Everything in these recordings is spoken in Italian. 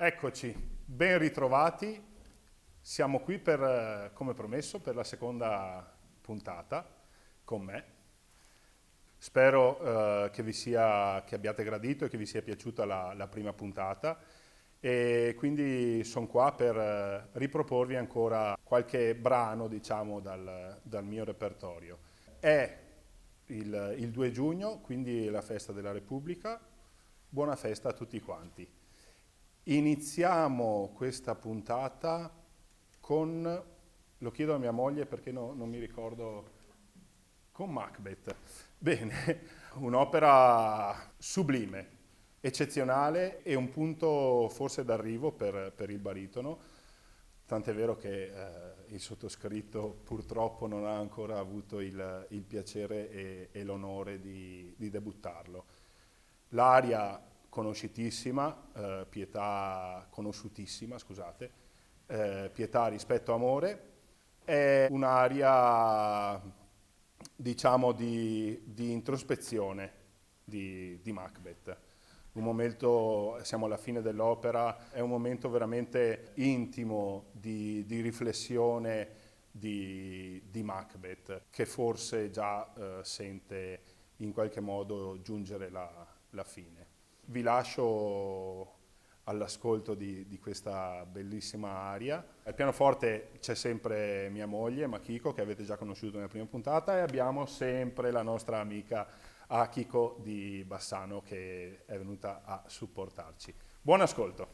Eccoci, ben ritrovati. Siamo qui per, come promesso, per la seconda puntata con me. Spero che abbiate gradito e che vi sia piaciuta la prima puntata e quindi sono qua per riproporvi ancora qualche brano, diciamo, dal mio repertorio. È il 2 giugno, quindi la festa della Repubblica. Buona festa a tutti quanti. Iniziamo questa puntata con, lo chiedo a mia moglie perché non mi ricordo, con Macbeth. Bene, un'opera sublime, eccezionale e un punto forse d'arrivo per il baritono, tant'è vero che il sottoscritto purtroppo non ha ancora avuto il piacere e l'onore di debuttarlo. L'aria conosciutissima, Pietà conosciutissima, scusate, Pietà rispetto amore, è un'aria, diciamo, di introspezione di Macbeth. Un momento, siamo alla fine dell'opera, è un momento veramente intimo di riflessione di Macbeth, che forse già sente in qualche modo giungere la fine. Vi lascio all'ascolto di questa bellissima aria. Al pianoforte c'è sempre mia moglie, Makiko, che avete già conosciuto nella prima puntata, e abbiamo sempre la nostra amica Akiko di Bassano che è venuta a supportarci. Buon ascolto!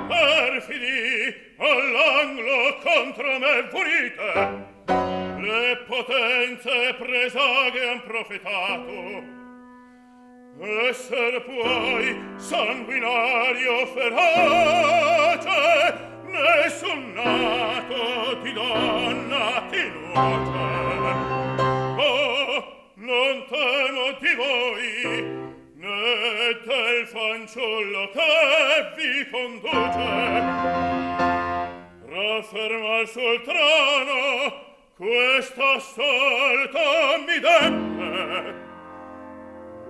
Perfidi all'anglo contro me volite, le potenze presaghe han profetato, esser puoi sanguinario feroce, nessun nato di donna ti nuoce. Oh, non temo di voi, né del fanciullo che vi conduce. Raffermar sul trono questo assalto mi debbe,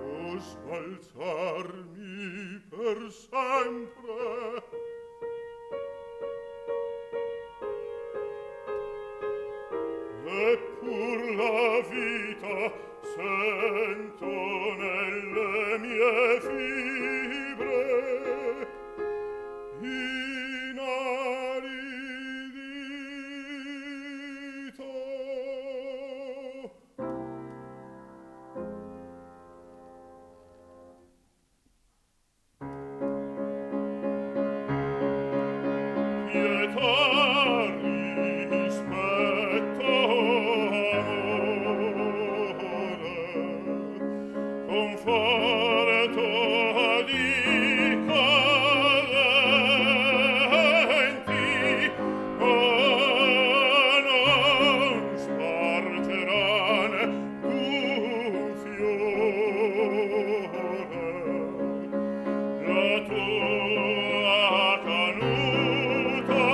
o sbalzarmi per sempre. Eppur la vita sento nelle mie fibre inaridito. Pietà, rispetto, conforto di caventi, oh, non spargeran d'un fiore la tua canuta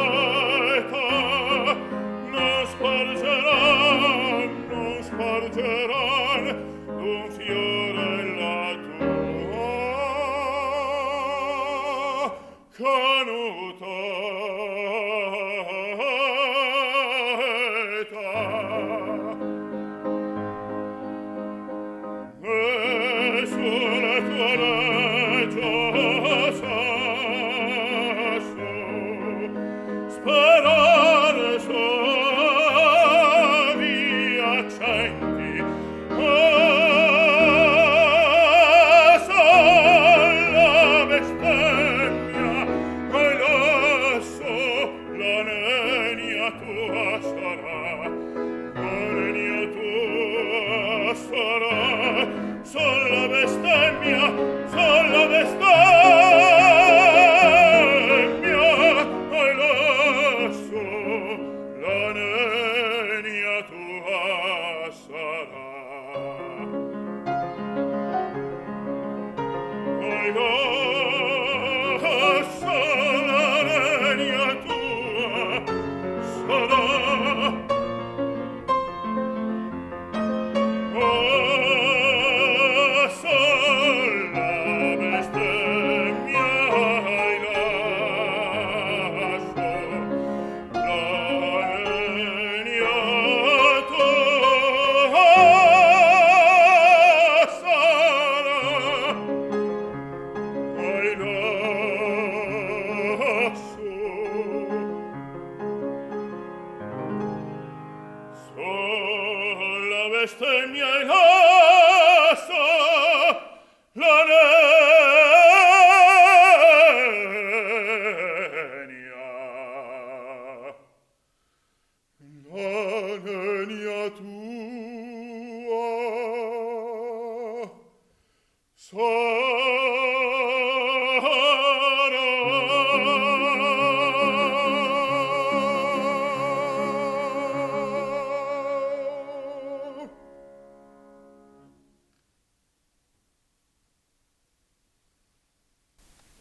queste mie lasso la nenia tua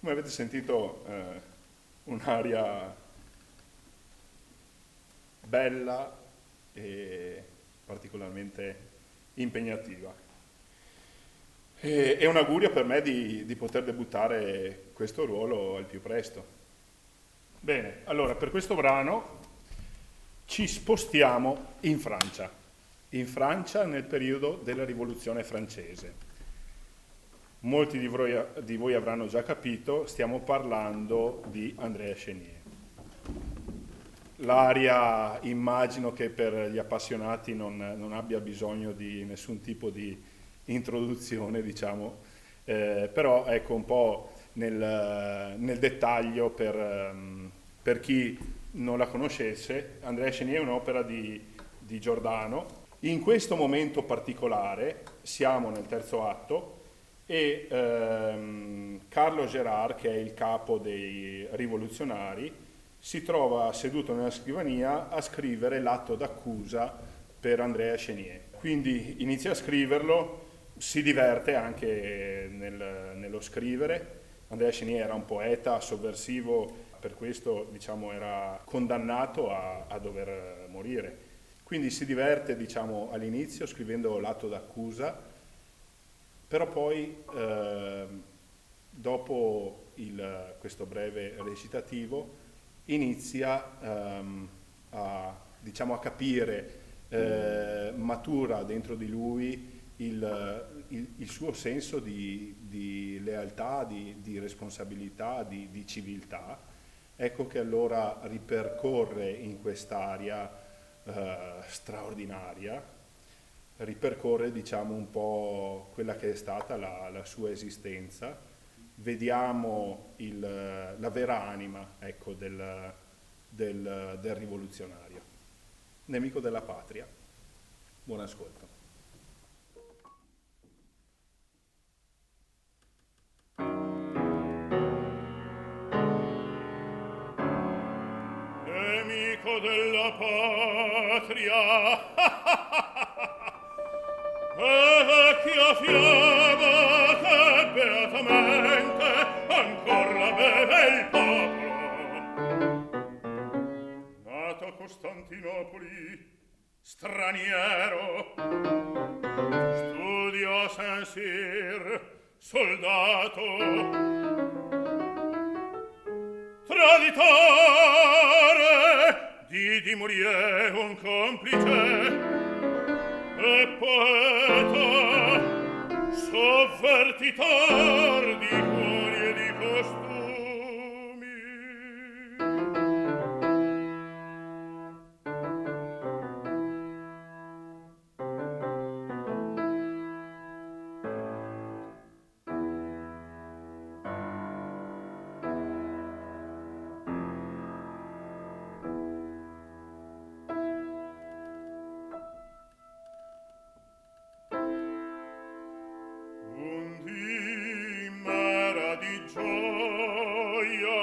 Come avete sentito, un'aria bella e particolarmente impegnativa. È un augurio per me di poter debuttare questo ruolo al più presto. Bene, allora per questo brano ci spostiamo in Francia nel periodo della Rivoluzione francese. Molti di voi avranno già capito, stiamo parlando di Andrea Chenier. L'aria immagino che per gli appassionati non abbia bisogno di nessun tipo di introduzione, diciamo, però ecco un po' nel dettaglio per chi non la conoscesse. Andrea Chenier è un'opera di Giordano. In questo momento particolare siamo nel terzo atto e Carlo Gérard, che è il capo dei rivoluzionari, si trova seduto nella scrivania a scrivere l'atto d'accusa per Andrea Chenier. Quindi inizia a scriverlo, si diverte anche nello scrivere. Andrea Chenier era un poeta sovversivo, per questo diciamo era condannato a dover morire. Quindi si diverte diciamo all'inizio scrivendo l'atto d'accusa, però poi dopo questo breve recitativo inizia diciamo, a capire, matura dentro di lui il suo senso di lealtà, di responsabilità, di civiltà. Ecco che allora ripercorre in quest'area straordinaria, ripercorre diciamo un po' quella che è stata la sua esistenza. Vediamo la vera anima, ecco, del rivoluzionario, nemico della patria. Buon ascolto. Nemico della patria e vecchia fiaba che beatamente ancor la beve il popolo. Nato a Costantinopoli, straniero, studio a Saint-Cyr, soldato, traditore, di Mourier un complice, e poeta, sovvertitor di cuori e di costumi. Gioia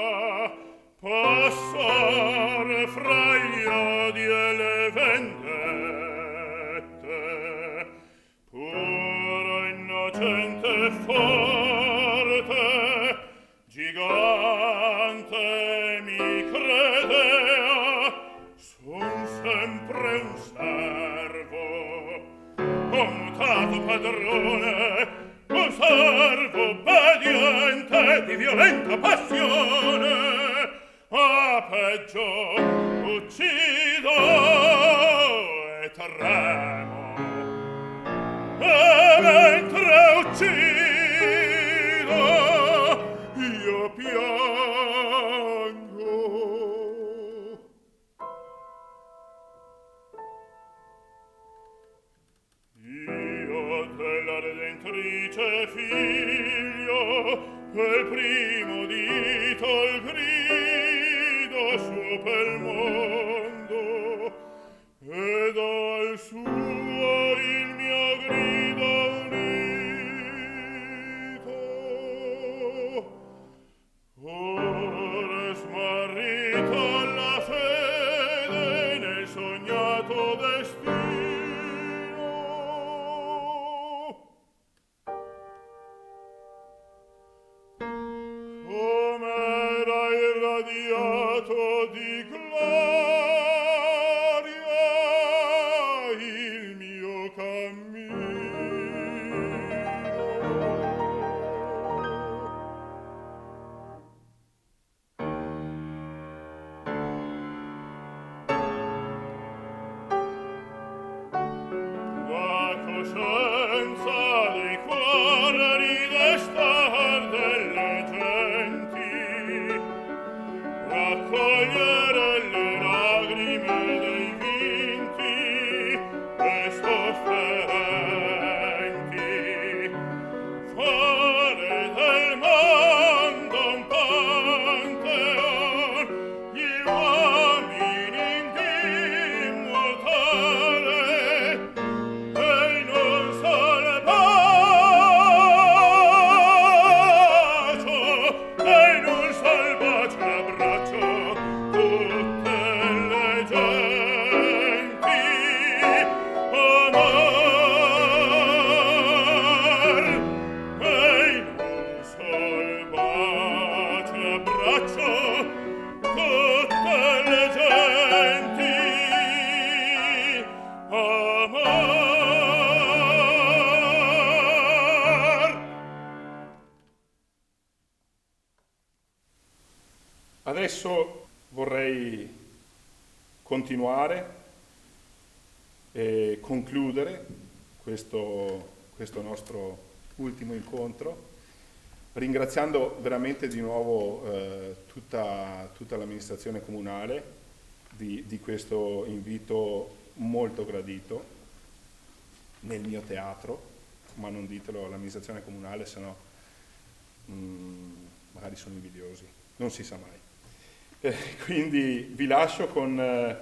passare fra gli odi e le vendette, puro innocente e forte, gigante mi credea, son sempre un servo, ho mutato padrone, un servo obbediente di violenta passione, a peggio uccido e tremo, e mentre uccido io piango. Beatrice figlio, quel primo dito il grido su pel mondo, ed al suo il mio grido unito. Ora smarrita la fede nel sognato destino, com'era irradiato di gloria il mio cammino. La coscienza dei cuori ridestar delle genti, raccogliere le lagrime dei vinti e sofferenti, fare del mondo un pantheon, gli uomini immortale, e in un sol bacio, e in un sol bacio abbraccio tutte le genti. Amor, e in un sol bacio abbraccio tutte le genti. Amor. Adesso vorrei continuare e concludere questo nostro ultimo incontro, ringraziando veramente di nuovo tutta l'amministrazione comunale di questo invito molto gradito nel mio teatro, ma non ditelo all'amministrazione comunale, sennò magari sono invidiosi, non si sa mai. Quindi vi lascio con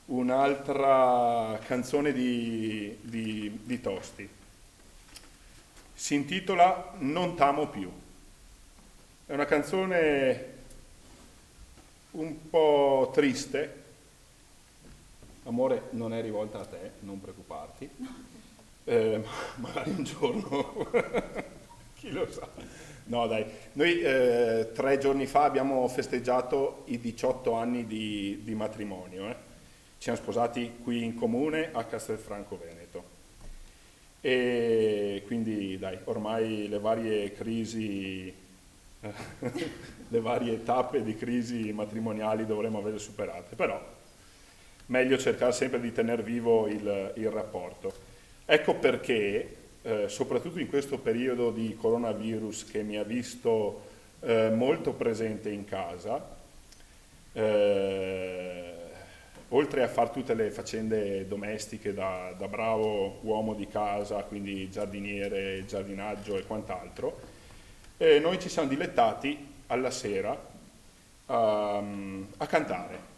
un'altra canzone di Tosti. Si intitola Non t'amo più. È una canzone un po' triste. Amore, non è rivolta a te, non preoccuparti. Magari un giorno, chi lo sa. No dai, noi 3 giorni fa abbiamo festeggiato i 18 anni di matrimonio. Ci siamo sposati qui in comune a Castelfranco Veneto. E quindi dai, ormai le varie crisi, le varie tappe di crisi matrimoniali dovremmo averle superate, però meglio cercare sempre di tenere vivo il rapporto. Ecco perché, soprattutto in questo periodo di coronavirus che mi ha visto molto presente in casa, oltre a fare tutte le faccende domestiche da bravo uomo di casa, quindi giardiniere, giardinaggio e quant'altro, noi ci siamo dilettati alla sera a cantare.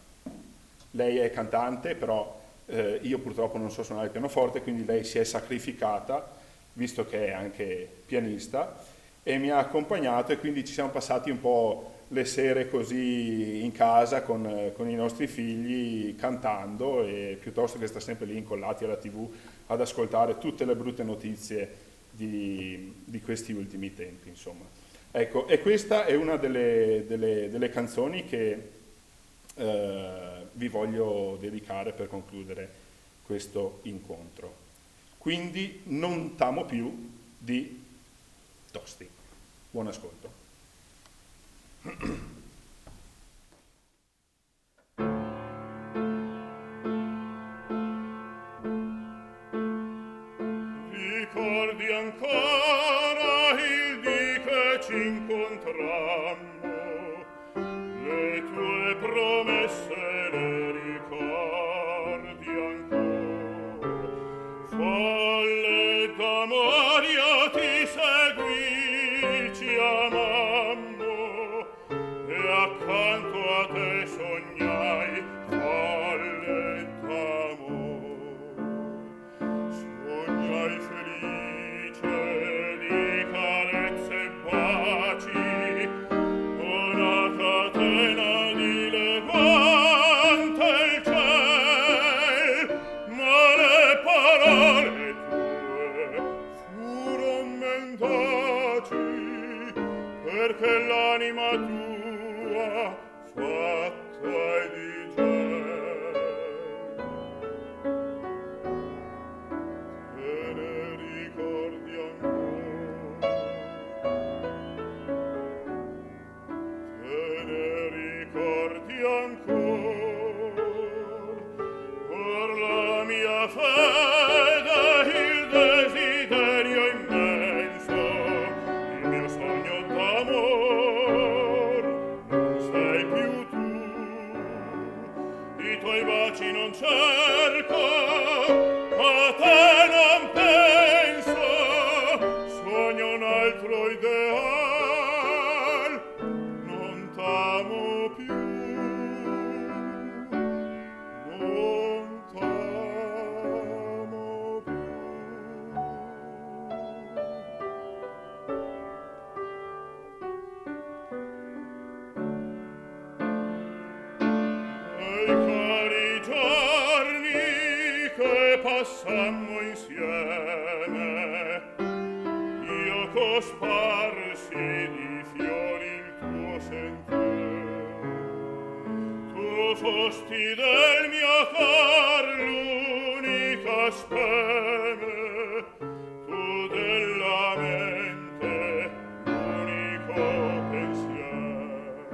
Lei è cantante, però io purtroppo non so suonare il pianoforte, quindi lei si è sacrificata, visto che è anche pianista, e mi ha accompagnato, e quindi ci siamo passati un po' le sere così in casa con i nostri figli cantando, e piuttosto che stare sempre lì incollati alla TV ad ascoltare tutte le brutte notizie di questi ultimi tempi, insomma. Ecco, e questa è una delle canzoni che vi voglio dedicare per concludere questo incontro. Quindi Non t'amo più di Tosti. Buon ascolto. Ricordi ancora il dì che ci incontrammo, le tue promesse le ricordi ancora, folle d'amore io ancor. Or la mia fede, il desiderio immenso, il mio sogno d'amor, non sei più tu. I tuoi baci non cerco, a te non penso, sogno un altro ideal, non t'amo più, non t'amo più. Ai cari giorni che passammo insieme, io cosparsi di fiori il tuo sentiero. Tu fosti del mio cor l'unica speme, tu della mente l'unico pensiero.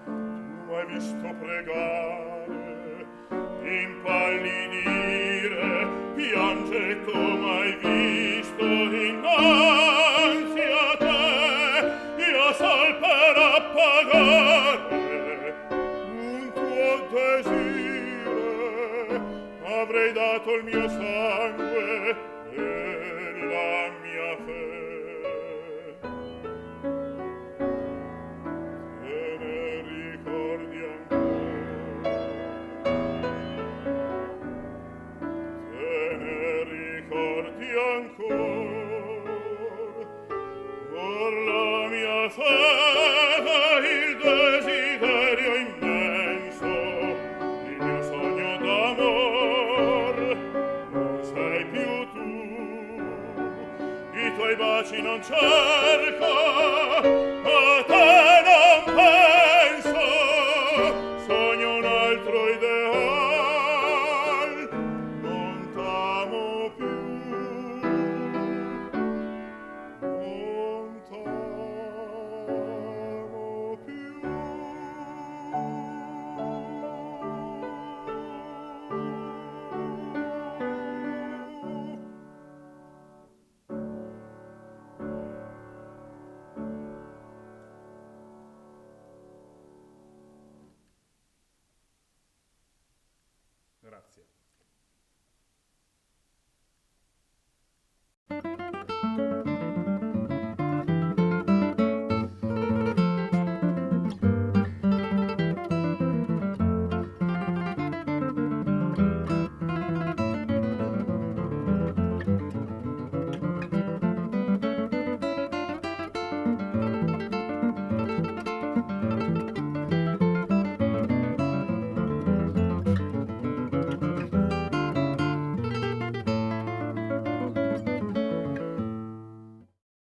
Tu m'hai visto pregare, impallidire, piangere, tu m'hai visto innanzi a te, io sol per appagare un tuo desire, avrei dato il mio sangue e la mia fede. Te ne ricordi ancora? Te ne ricordi ancora? Or la mia fede, il desiderio immenso, il mio sogno d'amor, non sei più tu. I tuoi baci non cerco,